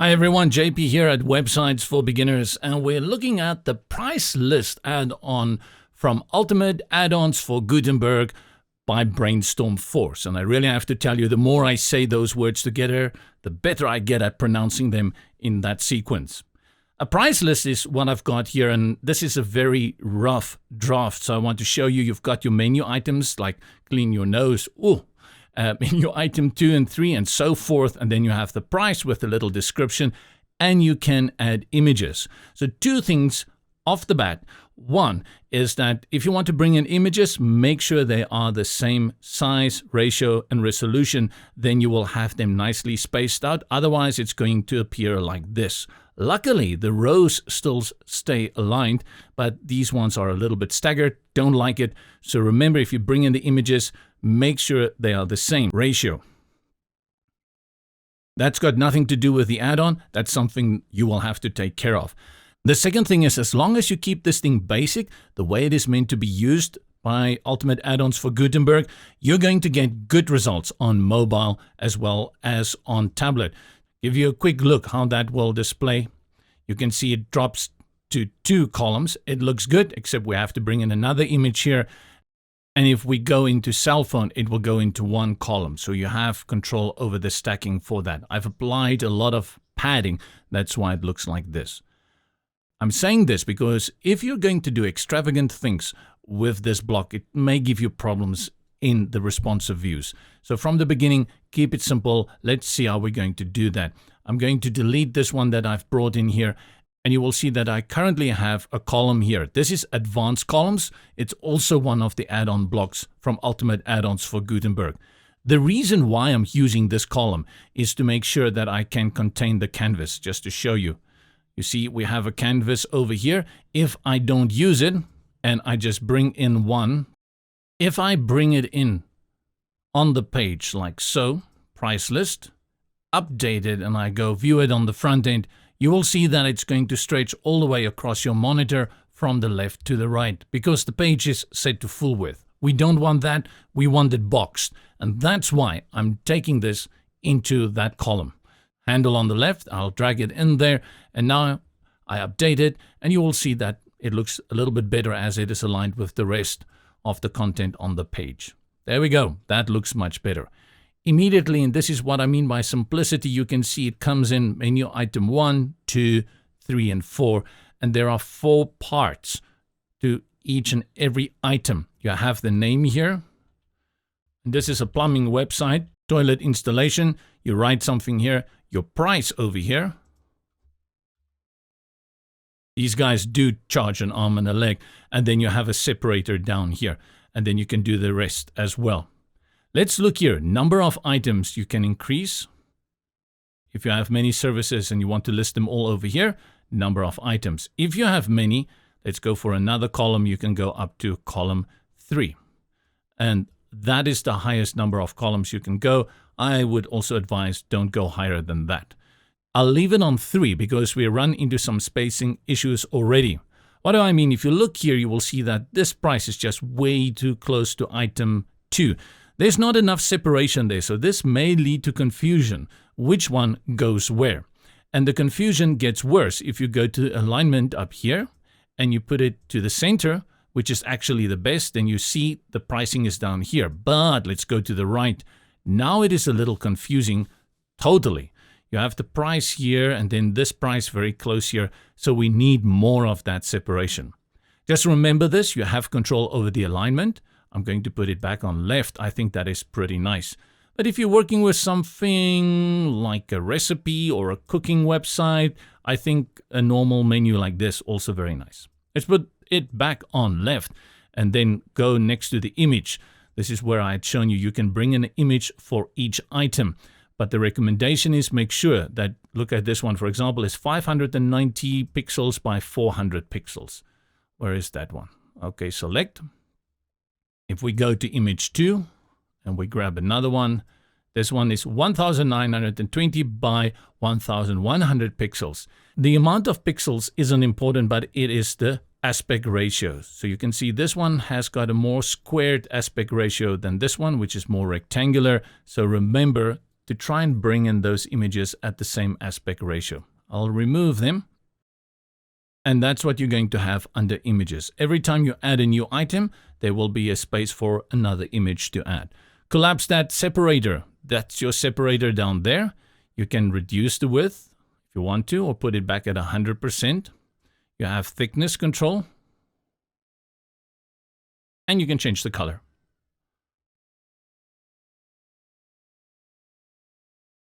Hi everyone, JP here at Websites for Beginners, and we're looking at the price list add-on from Ultimate Add-ons for Gutenberg by Brainstorm Force. And I really have to tell you, the more I say those words together, the better I get at pronouncing them in that sequence. A price list is what I've got here, and this is a very rough draft. So I want to show you, you've got your menu items like clean your nose, in your item 2 and 3 and so forth, and then you have the price with a little description, and you can add images. So two things off the bat. One is that if you want to bring in images, make sure they are the same size, ratio, and resolution. Then you will have them nicely spaced out. Otherwise, it's going to appear like this. Luckily, the rows still stay aligned, but these ones are a little bit staggered. Don't like it. So remember, if you bring in the images, make sure they are the same ratio. That's got nothing to do with the add-on. That's something you will have to take care of. The second thing is, as long as you keep this thing basic, the way it is meant to be used by Ultimate Add-ons for Gutenberg, you're going to get good results on mobile as well as on tablet. Give you a quick look how that will display. You can see it drops to 2 columns. It looks good, except we have to bring in another image here. And if we go into cell phone, it will go into 1 column. So you have control over the stacking for that. I've applied a lot of padding. That's why it looks like this. I'm saying this because if you're going to do extravagant things with this block, it may give you problems in the responsive views. So from the beginning, keep it simple. Let's see how we're going to do that. I'm going to delete this one that I've brought in here. And you will see that I currently have a column here. This is advanced columns. It's also one of the add-on blocks from Ultimate Add-ons for Gutenberg. The reason why I'm using this column is to make sure that I can contain the canvas, just to show you. You see, we have a canvas over here. If I don't use it and I just bring in one, if I bring it in on the page like so, price list, update it, and I go view it on the front end, you will see that it's going to stretch all the way across your monitor from the left to the right because the page is set to full width. We don't want that. We want it boxed. And that's why I'm taking this into that column. Handle on the left, I'll drag it in there. And now I update it, and you will see that it looks a little bit better as it is aligned with the rest of the content on the page. There we go. That looks much better. Immediately, and this is what I mean by simplicity, you can see it comes in menu item 1, 2, 3, and 4. And there are 4 parts to each and every item. You have the name here. And this is a plumbing website, toilet installation. You write something here, your price over here. These guys do charge an arm and a leg. And then you have a separator down here. And then you can do the rest as well. Let's look here. Number of items you can increase. If you have many services and you want to list them all over here, number of items. If you have many, let's go for another column. You can go up to column 3. And that is the highest number of columns you can go. I would also advise don't go higher than that. I'll leave it on 3 because we run into some spacing issues already. What do I mean? If you look here, you will see that this price is just way too close to item 2. There's not enough separation there, so this may lead to confusion, which one goes where. And the confusion gets worse if you go to alignment up here and you put it to the center, which is actually the best, then you see the pricing is down here. But let's go to the right. Now it is a little confusing totally. You have the price here and then this price very close here, so we need more of that separation. Just remember this, you have control over the alignment. I'm going to put it back on left. I think that is pretty nice. But if you're working with something like a recipe or a cooking website, I think a normal menu like this also very nice. Let's put it back on left and then go next to the image. This is where I had shown you, you can bring in an image for each item. But the recommendation is make sure that, look at this one, for example, is 590 pixels by 400 pixels. Where is that one? Okay, select. If we go to image 2 and we grab another one, this one is 1920 by 1100 pixels. The amount of pixels isn't important, but it is the aspect ratio. So you can see this one has got a more squared aspect ratio than this one, which is more rectangular. So remember to try and bring in those images at the same aspect ratio. I'll remove them. And that's what you're going to have under images. Every time you add a new item, there will be a space for another image to add. Collapse that separator. That's your separator down there. You can reduce the width if you want to, or put it back at 100%. You have thickness control. And you can change the color.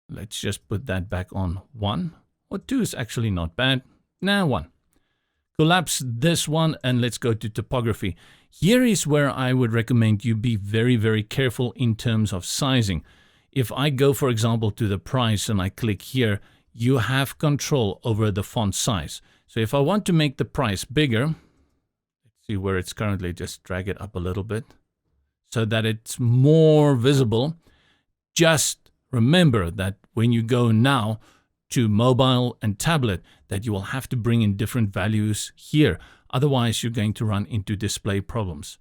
Let's just put that back on 1. Or 2 is actually not bad. Nah, 1. Collapse this one and let's go to typography. Here is where I would recommend you be very, very careful in terms of sizing. If I go, for example, to the price and I click here, you have control over the font size. So if I want to make the price bigger, let's see where it's currently, just drag it up a little bit so that it's more visible. Just remember that when you go now to mobile and tablet, that you will have to bring in different values here. Otherwise, you're going to run into display problems.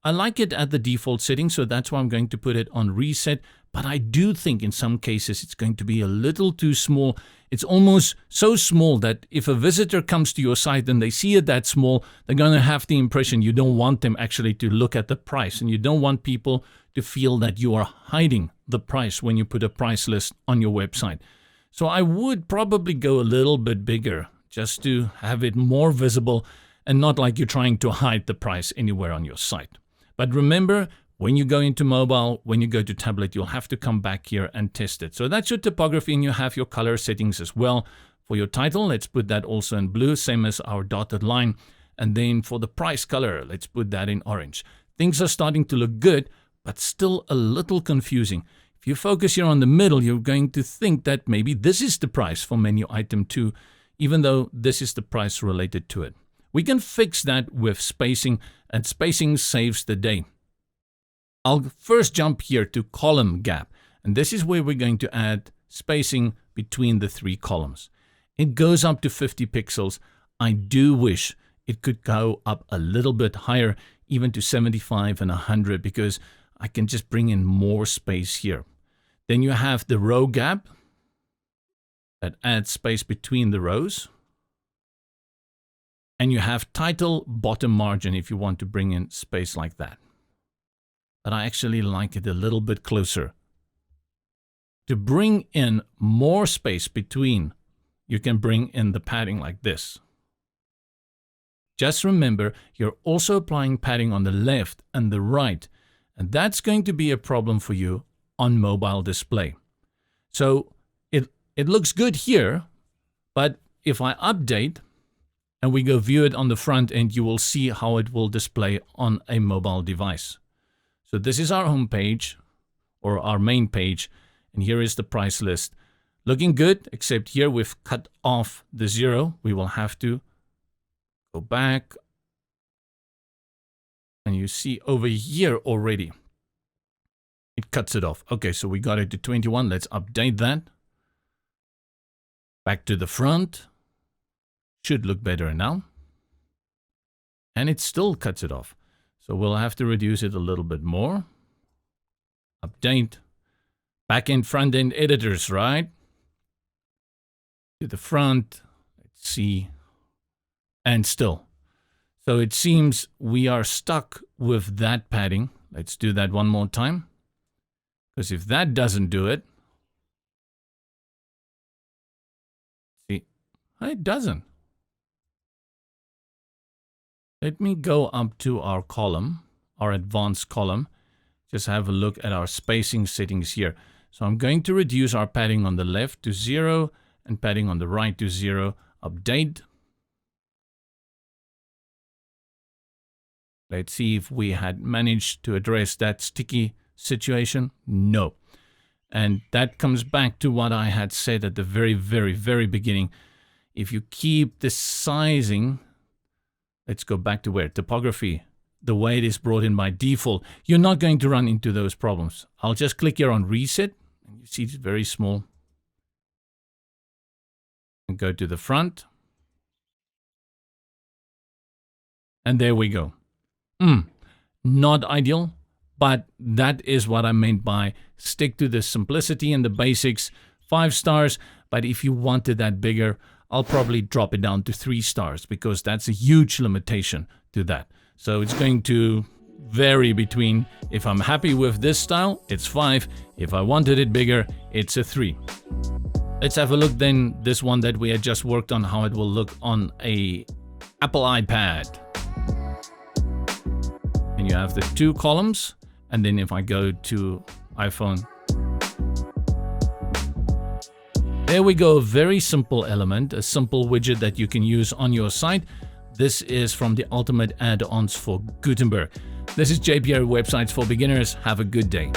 I like it at the default setting, so that's why I'm going to put it on reset. But I do think in some cases it's going to be a little too small. It's almost so small that if a visitor comes to your site and they see it that small, they're going to have the impression you don't want them actually to look at the price. And you don't want people to feel that you are hiding the price when you put a price list on your website. So I would probably go a little bit bigger just to have it more visible and not like you're trying to hide the price anywhere on your site. But remember, when you go into mobile, when you go to tablet, you'll have to come back here and test it. So that's your typography, and you have your color settings as well. For your title, let's put that also in blue, same as our dotted line. And then for the price color, let's put that in orange. Things are starting to look good, but still a little confusing. If you focus here on the middle, you're going to think that maybe this is the price for menu item 2, even though this is the price related to it. We can fix that with spacing, and spacing saves the day. I'll first jump here to column gap, and this is where we're going to add spacing between the 3 columns. It goes up to 50 pixels. I do wish it could go up a little bit higher, even to 75 and 100, because I can just bring in more space here. Then you have the row gap that adds space between the rows. And you have title bottom margin if you want to bring in space like that. But I actually like it a little bit closer. To bring in more space between, you can bring in the padding like this. Just remember, you're also applying padding on the left and the right. And that's going to be a problem for you on mobile display. So it looks good here, but if I update and we go view it on the front end, you will see how it will display on a mobile device. So this is our home page or our main page, and here is the price list. Looking good, except here we've cut off the 0. We will have to go back. And you see over here already, it cuts it off. Okay, so we got it to 21. Let's update that. Back to the front. Should look better now. And it still cuts it off. So we'll have to reduce it a little bit more. Update. Back-end, front-end editors, right? To the front. Let's see. And still. So it seems we are stuck with that padding. Let's do that one more time. Because if that doesn't do it, see, it doesn't. Let me go up to our column, our advanced column. Just have a look at our spacing settings here. So I'm going to reduce our padding on the left to 0 and padding on the right to 0. Update. Let's see if we had managed to address that sticky situation. No. And that comes back to what I had said at the very, very, very beginning. If you keep the sizing, let's go back to where? Typography. The way it is brought in by default, you're not going to run into those problems. I'll just click here on reset. And you see it's very small. And go to the front. And there we go. Not ideal, But that is what I meant by stick to the simplicity and the basics, 5 stars. But if you wanted that bigger, I'll probably drop it down to 3 stars because that's a huge limitation to that. So it's going to vary between, if I'm happy with this style, it's 5. If I wanted it bigger, it's a 3. Let's have a look then, this one that we had just worked on, how it will look on a Apple iPad. And you have the 2 columns. And then if I go to iPhone, there we go, a very simple element, a simple widget that you can use on your site. This is from the Ultimate Add-ons for Gutenberg. This is JPR Websites for Beginners. Have a good day.